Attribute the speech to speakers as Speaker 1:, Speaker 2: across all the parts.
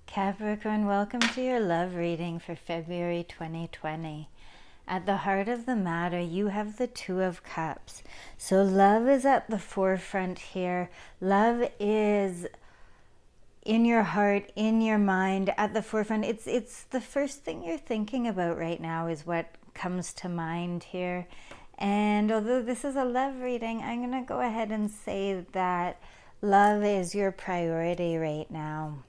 Speaker 1: Capricorn, welcome to your love reading for February 2020. At the heart of the matter, you have the Two of Cups. So love is at the forefront here. Love is in your heart, in your mind, at the forefront. It's the first thing you're thinking about right now is what comes to mind here. And although this is a love reading, I'm going to go ahead and say that love is your priority right now.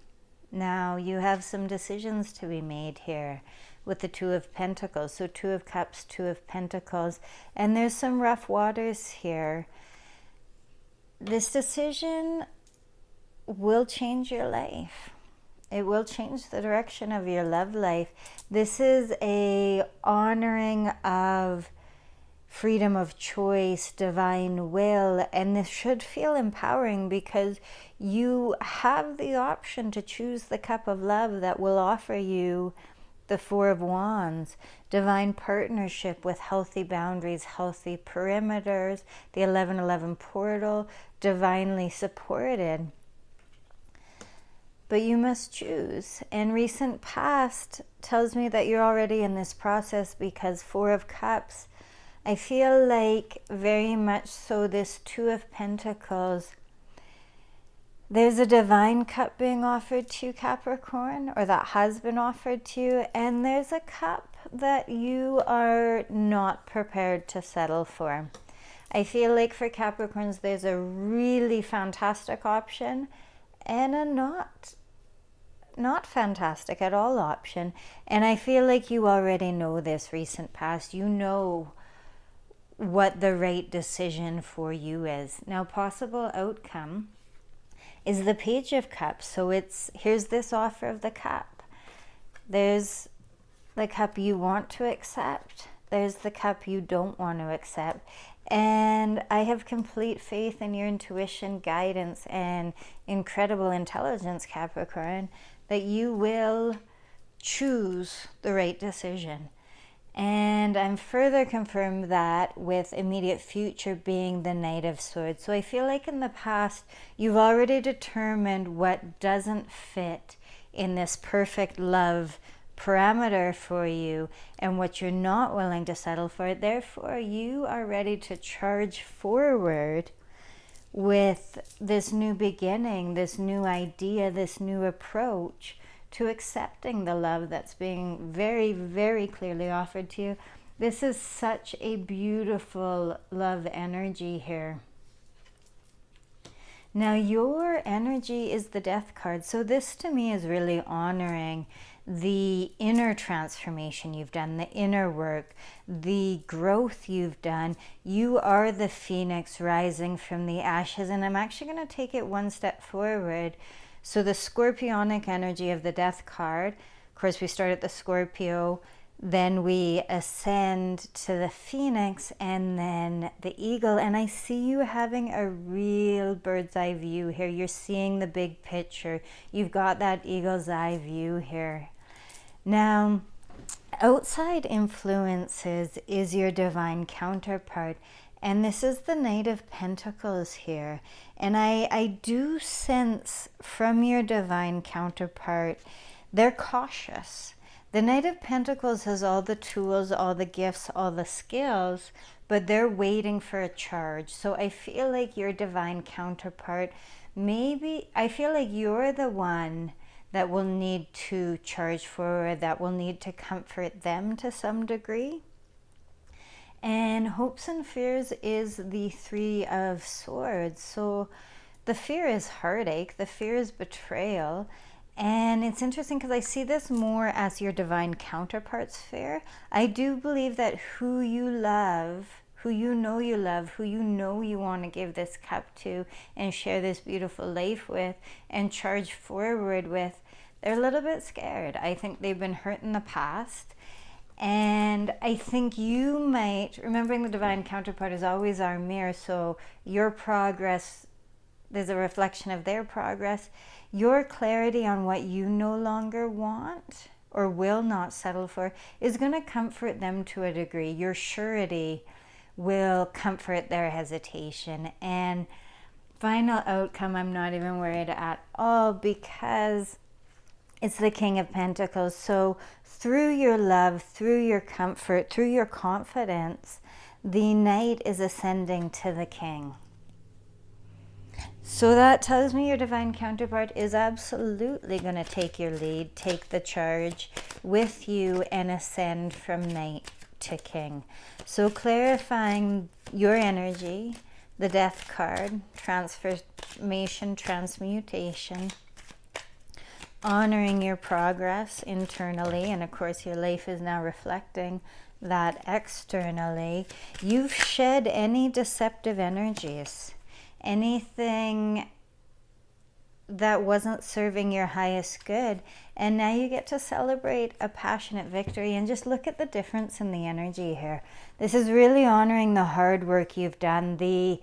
Speaker 1: Now you have some decisions to be made here with the Two of Pentacles. So Two of Cups, Two of Pentacles, and there's some rough waters here. This decision will change your life. It will change the direction of your love life. This is a honoring of freedom of choice, divine will, and this should feel empowering because you have the option to choose the cup of love that will offer you the Four of Wands, divine partnership with healthy boundaries, healthy perimeters, the 1111 portal, divinely supported. But you must choose. And recent past tells me that you're already in this process because Four of Cups, I feel like very much so this Two of Pentacles, there's a divine cup being offered to you, Capricorn, or that has been offered to you, and there's a cup that you are not prepared to settle for. I feel like for Capricorns, there's a really fantastic option and a not fantastic at all option. And I feel like you already know this recent past. You know what the right decision for you is. Now, possible outcome is the Page of Cups. So here's this offer of the cup. There's the cup you want to accept. There's the cup you don't want to accept. And I have complete faith in your intuition, guidance, and incredible intelligence, Capricorn, that you will choose the right decision. And I'm further confirmed that with immediate future being the Knight of Swords. So I feel like in the past, you've already determined what doesn't fit in this perfect love parameter for you and what you're not willing to settle for. Therefore, you are ready to charge forward with this new beginning, this new idea, this new approach to accepting the love that's being very, very clearly offered to you. This is such a beautiful love energy here. Now, your energy is the Death card. So this to me is really honoring the inner transformation you've done, the inner work, the growth you've done. You are the phoenix rising from the ashes. And I'm actually going to take it one step forward. So the scorpionic energy of the Death card, of course, we start at the Scorpio, then we ascend to the Phoenix and then the Eagle. And I see you having a real bird's eye view here. You're seeing the big picture. You've got that eagle's eye view here. Now, outside influences is your divine counterpart. And this is the Knight of Pentacles here. And I do sense from your divine counterpart, they're cautious. The Knight of Pentacles has all the tools, all the gifts, all the skills, but they're waiting for a charge. So I feel like your divine counterpart, I feel like you're the one that will need to charge forward, that will need to comfort them to some degree. And hopes and fears is the Three of Swords. So the fear is heartache, the fear is betrayal. And it's interesting because I see this more as your divine counterpart's fear. I do believe that who you love, who you know you love, who you know you want to give this cup to and share this beautiful life with and charge forward with, they're a little bit scared. I think they've been hurt in the past. And I think you might, remembering the divine counterpart is always our mirror, so your progress, there's a reflection of their progress. Your clarity on what you no longer want or will not settle for is going to comfort them to a degree. Your surety will comfort their hesitation. And final outcome, I'm not even worried at all because It's the King of Pentacles. So through your love, through your comfort, through your confidence, the Knight is ascending to the King. So that tells me your divine counterpart is absolutely going to take your lead, take the charge with you, and ascend from Knight to King. So clarifying your energy, the Death card, transformation, transmutation, honoring your progress internally, and of course your life is now reflecting that externally. You've shed any deceptive energies, anything that wasn't serving your highest good, and now you get to celebrate a passionate victory. And just look at the difference in the energy here. This is really honoring the hard work you've done, the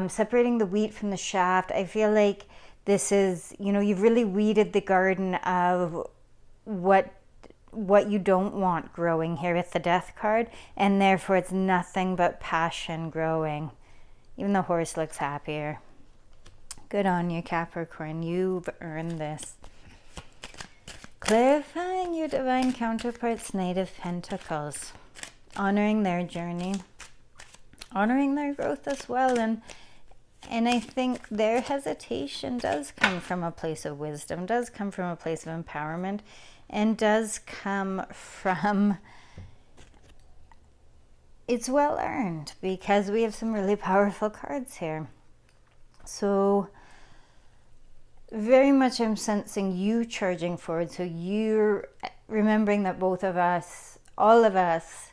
Speaker 1: separating the wheat from the shaft. I feel like this is, you know, you've really weeded the garden of what you don't want growing here with the Death card, and therefore it's nothing but passion growing. Even the horse looks happier. Good on you, Capricorn. You've earned this. Clarifying your divine counterpart's Knight of Pentacles. Honoring their journey. Honoring their growth as well. And I think their hesitation does come from a place of wisdom, does come from a place of empowerment, and does come from, it's well earned, because we have some really powerful cards here. So very much I'm sensing you charging forward. So you're remembering that both of us, all of us,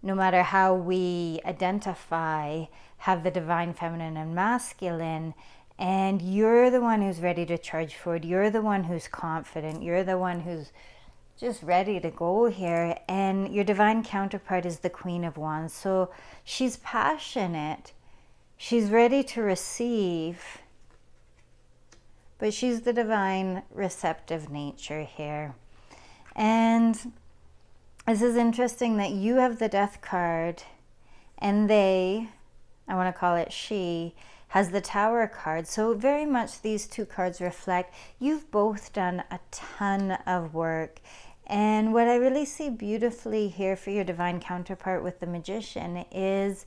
Speaker 1: no matter how we identify, have the divine feminine and masculine, and you're the one who's ready to charge forward. You're the one who's confident. You're the one who's just ready to go here. And your divine counterpart is the Queen of Wands. So she's passionate. She's ready to receive, but she's the divine receptive nature here. And this is interesting that you have the Death card, and they, I want to call it she, has the Tower card. So very much these two cards reflect you've both done a ton of work. And what I really see beautifully here for your divine counterpart with the Magician is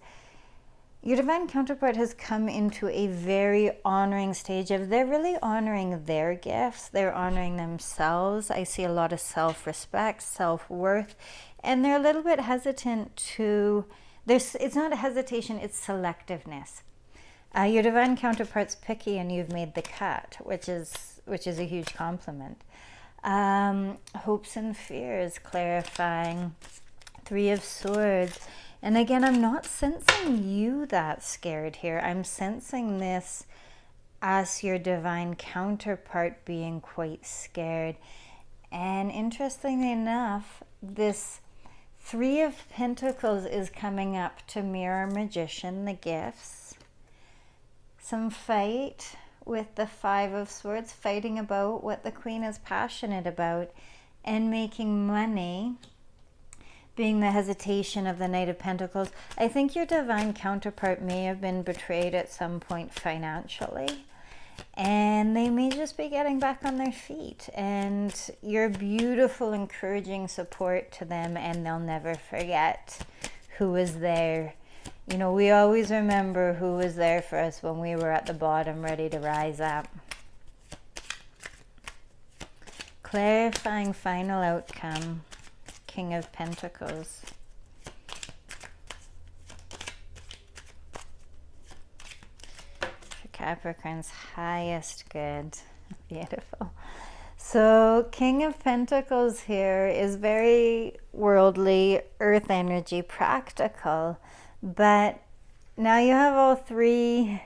Speaker 1: your divine counterpart has come into a very honoring stage of, they're really honoring their gifts. They're honoring themselves. I see a lot of self-respect, self-worth, and they're a little bit hesitant to, it's not a hesitation, it's selectiveness. Your divine counterpart's picky, and you've made the cut, which is a huge compliment. Hopes and fears, clarifying. Three of Swords. And again, I'm not sensing you that scared here. I'm sensing this as your divine counterpart being quite scared. And interestingly enough, this Three of Pentacles is coming up to mirror Magician, the gifts. Some fight with the Five of Swords, fighting about what the Queen is passionate about, and making money being the hesitation of the Knight of Pentacles. I think your divine counterpart may have been betrayed at some point financially, and they may just be getting back on their feet, and you're beautiful, encouraging support to them, and they'll never forget who was there. You know, we always remember who was there for us when we were at the bottom, ready to rise up. Clarifying final outcome. King of Pentacles. For Capricorn's highest good. Beautiful. So King of Pentacles here is very worldly, earth energy, practical. But now you have all three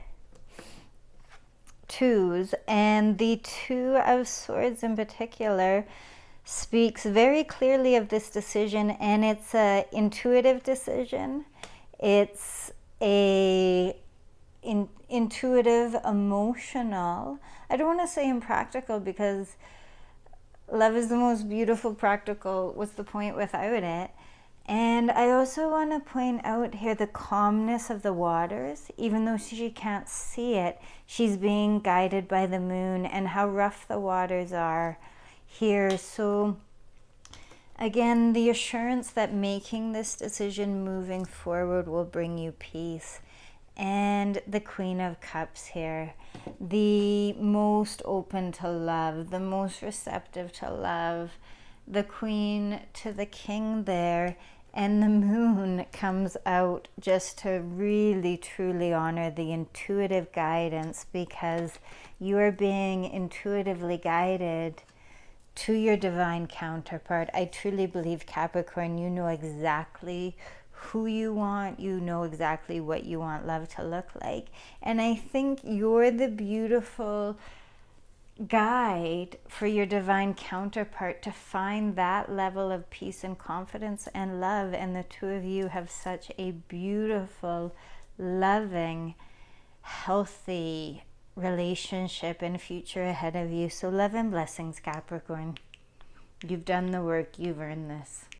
Speaker 1: twos, and the Two of Swords in particular speaks very clearly of this decision, and it's a intuitive decision. It's a intuitive, emotional. I don't want to say impractical, because love is the most beautiful, practical. What's the point without it? And I also want to point out here the calmness of the waters. Even though she can't see it, she's being guided by the moon, and how rough the waters are here. So again, the assurance that making this decision moving forward will bring you peace. And the Queen of Cups here, the most open to love, the most receptive to love, the Queen to the King there, and the Moon comes out just to really truly honor the intuitive guidance, because you are being intuitively guided to your divine counterpart. I truly believe, Capricorn, you know exactly who you want, you know exactly what you want love to look like. And I think you're the beautiful guide for your divine counterpart to find that level of peace and confidence and love. And the two of you have such a beautiful, loving, healthy relationship and future ahead of you. So love and blessings, Capricorn. You've done the work. You've earned this.